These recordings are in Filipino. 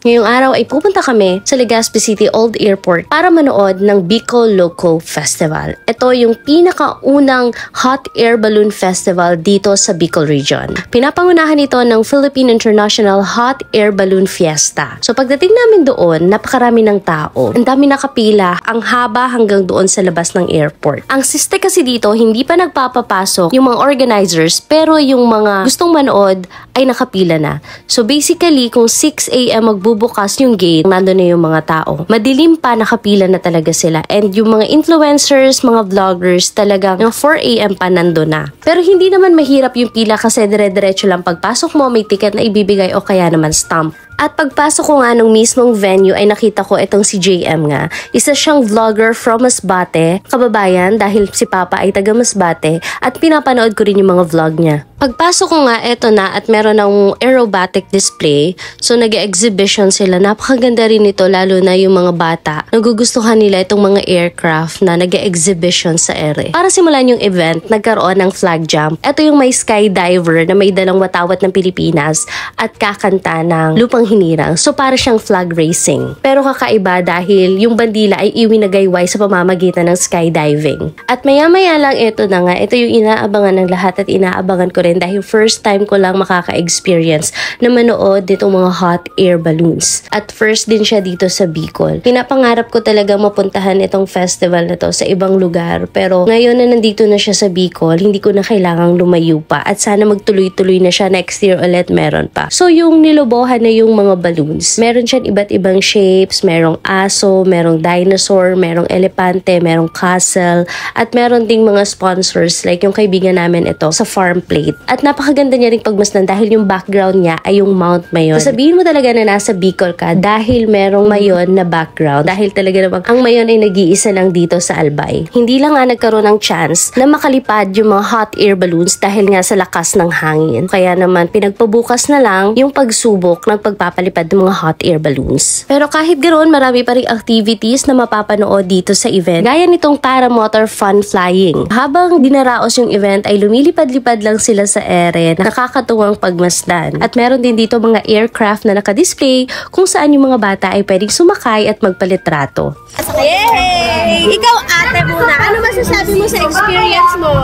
Ngayong araw ay pupunta kami sa Legazpi City Old Airport para manood ng Bicol Loco Festival. Ito yung pinakaunang hot air balloon festival dito sa Bicol region. Pinapangunahan ito ng Philippine International Hot Air Balloon Fiesta. So pagdating namin doon, napakarami ng tao. Ang dami nakapila, ang haba hanggang doon sa labas ng airport. Ang siste kasi dito, hindi pa nagpapapasok yung mga organizers, pero yung mga gustong manood ay nakapila na. So basically, kung 6 a.m. magbubukas yung gate, nandun na yung mga tao. Madilim pa, nakapila na talaga sila. And yung mga influencers, mga vloggers, talagang 4 a.m. pa nandun na. Pero hindi naman mahirap yung pila kasi dire-diretso lang pagpasok mo, may ticket na ibibigay o kaya naman stamp. At pagpasok ko nga nung mismong venue ay nakita ko itong si JM nga. Isa siyang vlogger from Masbate, kababayan dahil si Papa ay taga Masbate at pinapanood ko rin yung mga vlog niya. Pagpasok ko nga, eto na at meron ng aerobatic display. So nag-exhibition sila. Napakaganda rin ito lalo na yung mga bata. Nagugustuhan nila itong mga aircraft na nag-exhibition sa ere. Para simulan yung event, nagkaroon ng flag jump. Ito yung may skydiver na may dalang watawat ng Pilipinas at kakanta ng Lupang Hinirang. So para siyang flag racing. Pero kakaiba dahil yung bandila ay iwinagayway sa pamamagitan ng skydiving. At maya-maya lang ito na nga. Ito yung inaabangan ng lahat at inaabangan ko rin dahil first time ko lang makaka-experience na manood ditong mga hot air balloons. At first din siya dito sa Bicol. Pinapangarap ko talaga mapuntahan itong festival na to sa ibang lugar. Pero ngayon na nandito na siya sa Bicol, hindi ko na kailangang lumayo pa. At sana magtuloy-tuloy na siya next year ulit meron pa. So yung nilobohan na yung mga balloons, meron siya iba't ibang shapes. Merong aso, merong dinosaur, merong elepante, merong castle. At meron ding mga sponsors like yung kaibigan namin ito sa Farm Plate. At napakaganda niya rin pagmasdan dahil yung background niya ay yung Mount Mayon. Sabihin mo talaga na nasa Bicol ka dahil merong Mayon na background. Dahil talaga namang ang Mayon ay nag-iisa lang dito sa Albay. Hindi lang nga nagkaroon ng chance na makalipad yung mga hot air balloons dahil nga sa lakas ng hangin. Kaya naman pinagpabukas na lang yung pagsubok ng pagpapalipad ng mga hot air balloons. Pero kahit ganoon, marami pa ring activities na mapapanood dito sa event. Gaya nitong paramotor fun flying. Habang dinaraos yung event ay lumilipad-lipad lang sila sa ere, nakakatuwang pagmasdan. At meron din dito mga aircraft na nakadisplay kung saan yung mga bata ay pwedeng sumakay at magpalitrato. Yay! Ikaw ate muna, ano masasabi mo sa experience mo?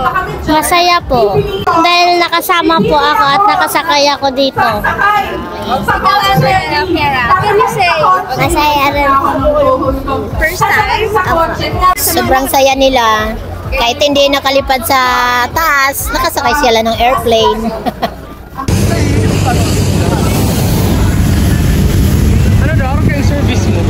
Masaya po. Dahil nakasama po ako at nakasakay ako dito. Ikaw ate, can you say? Masaya rin. First time? Sobrang saya nila. Kahit hindi nakalipad sa taas, nakasakay sila ng airplane. Ano daw ang service mo?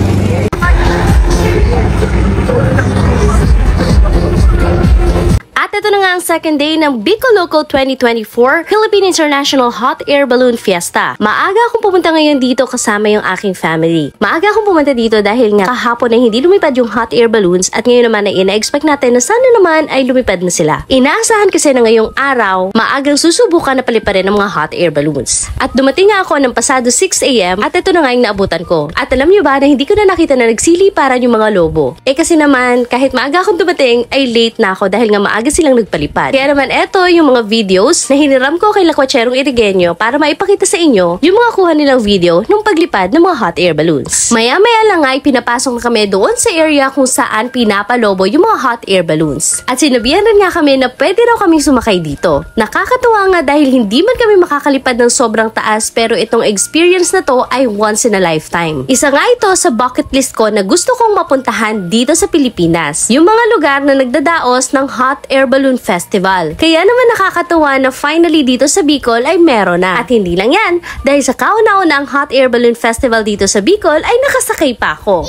At ito na nga ang second day ng Bicol Loco 2024 Philippine International Hot Air Balloon Fiesta. Maaga akong pumunta ngayon dito kasama yung aking family. Maaga akong pumunta dito dahil nga kahapon ay hindi lumipad yung hot air balloons at ngayon naman ay ina-expect natin na sana naman ay lumipad na sila. Inaasahan kasi na ngayong araw, maagang susubukan na paliparin ng mga hot air balloons. At dumating nga ako ng pasado 6 a.m. at ito na nga yung naabutan ko. At alam nyo ba na hindi ko na nakita na nagsiliparan yung mga lobo? Eh kasi naman, kahit maaga akong dumating, ay late na ako dahil nga maaga silang nagpalipad. Kaya naman eto yung mga videos na hiniram ko kay Lakwatserong Irigenyo para maipakita sa inyo yung mga kuha nilang video nung paglipad ng mga hot air balloons. Maya-maya lang nga ay pinapasok na kami doon sa area kung saan pinapalobo yung mga hot air balloons. At sinabihan rin nga kami na pwede raw kaming sumakay dito. Nakakatuwa nga dahil hindi man kami makakalipad ng sobrang taas pero itong experience na to ay once in a lifetime. Isa nga ito sa bucket list ko na gusto kong mapuntahan dito sa Pilipinas. Yung mga lugar na nagdadaos ng hot air balloon festival. Kaya naman nakakatuwa na finally dito sa Bicol ay meron na. At hindi lang yan, dahil sa kauna-una ang hot air balloon festival dito sa Bicol ay nakasakay pa ako.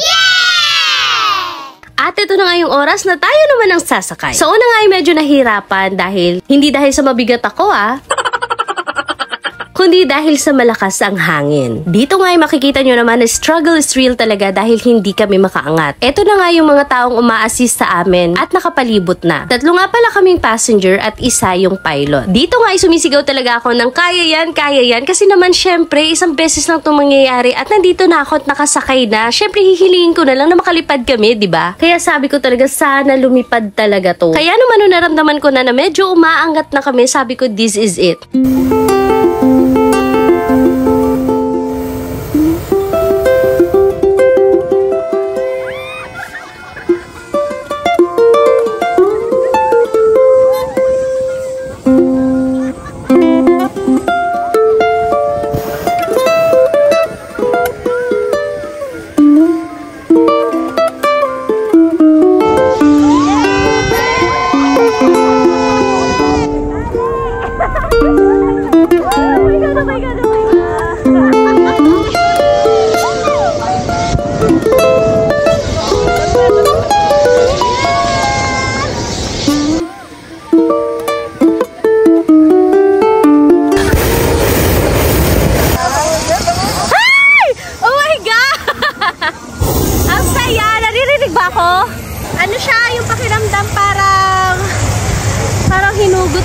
At ito na nga yung oras na tayo naman ang sasakay. So una nga ay medyo nahirapan dahil hindi dahil sa mabigat ako kundi dahil sa malakas ang hangin. Dito nga ay makikita nyo naman na struggle is real talaga dahil hindi kami makaangat. Ito na nga yung mga taong uma-assist sa amin at nakapalibot na. Tatlo nga pala kaming passenger at isa yung pilot. Dito nga ay sumisigaw talaga ako ng kaya yan kasi naman syempre isang beses lang itong mangyayari at nandito na ako at nakasakay na. Syempre hihilingin ko na lang na makalipad kami, diba? Kaya sabi ko talaga sana lumipad talaga to. Kaya naman nung naramdaman ko na medyo umaangat na kami, sabi ko this is it.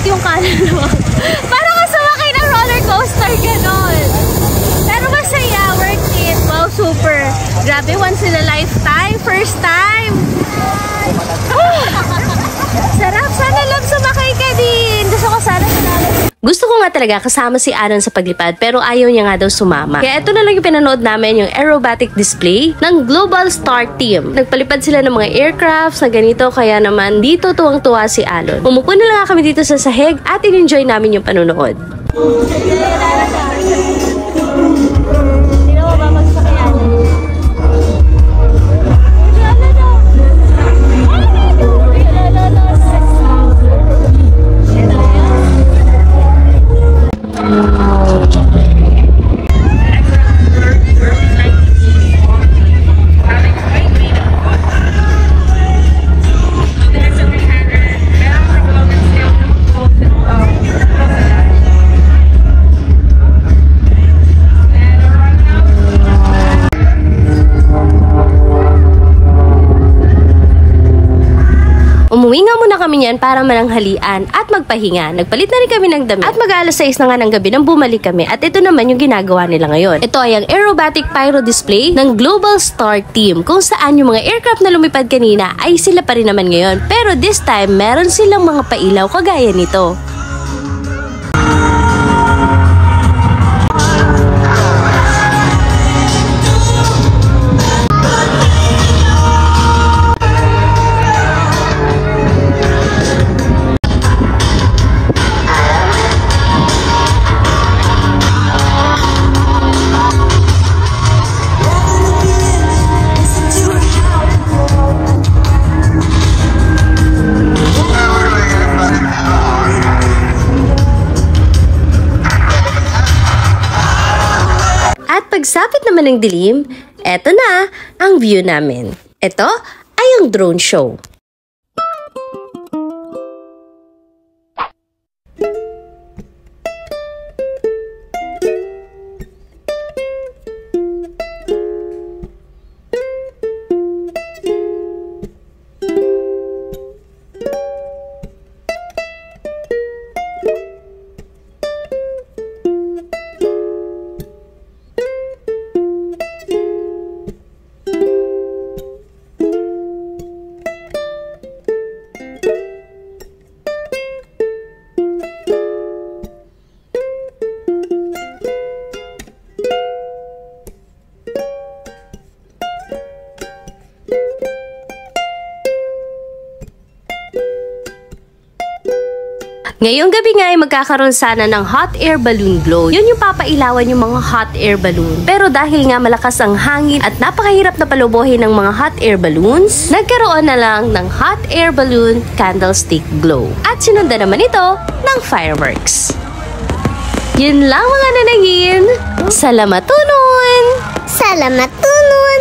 yung kaluluwa. Parang ka sumakay ng roller coaster, ganon. Pero masaya, worth it. Wow, super. Grabe, once in a lifetime. First time. Sarap. Sana lang sumakay ka din. Gusto ko sana sumama. Gusto ko nga talaga kasama si Aaron sa paglipad pero ayaw niya nga daw sumama. Kaya ito na lang yung pinanood namin, yung aerobatic display ng Global Star Team. Nagpalipad sila ng mga aircrafts na ganito kaya naman dito tuwang-tuwa si Aaron. Umupo na lang kami dito sa sahig at in-enjoy namin yung panonood. Umuwi nga muna kami niyan para mananghalian at magpahinga. Nagpalit na rin kami ng damit at mag-alas 6 na nga ng gabi nang bumalik kami at ito naman yung ginagawa nila ngayon. Ito ay ang aerobatic pyro display ng Global Star Team kung saan yung mga aircraft na lumipad kanina ay sila pa rin naman ngayon. Pero this time, meron silang mga pailaw kagaya nito. Pagsapit naman ng dilim, eto na ang view namin. Ito ay ang drone show. Ngayong gabi nga ay magkakaroon sana ng hot air balloon glow. Yun yung papailawan yung mga hot air balloon. Pero dahil nga malakas ang hangin at napakahirap na palubuhin ng mga hot air balloons, nagkaroon na lang ng hot air balloon candlestick glow. At sinundan naman ito ng fireworks. Yun lang mga nanagin. Salamat tunon! Salamat tunon!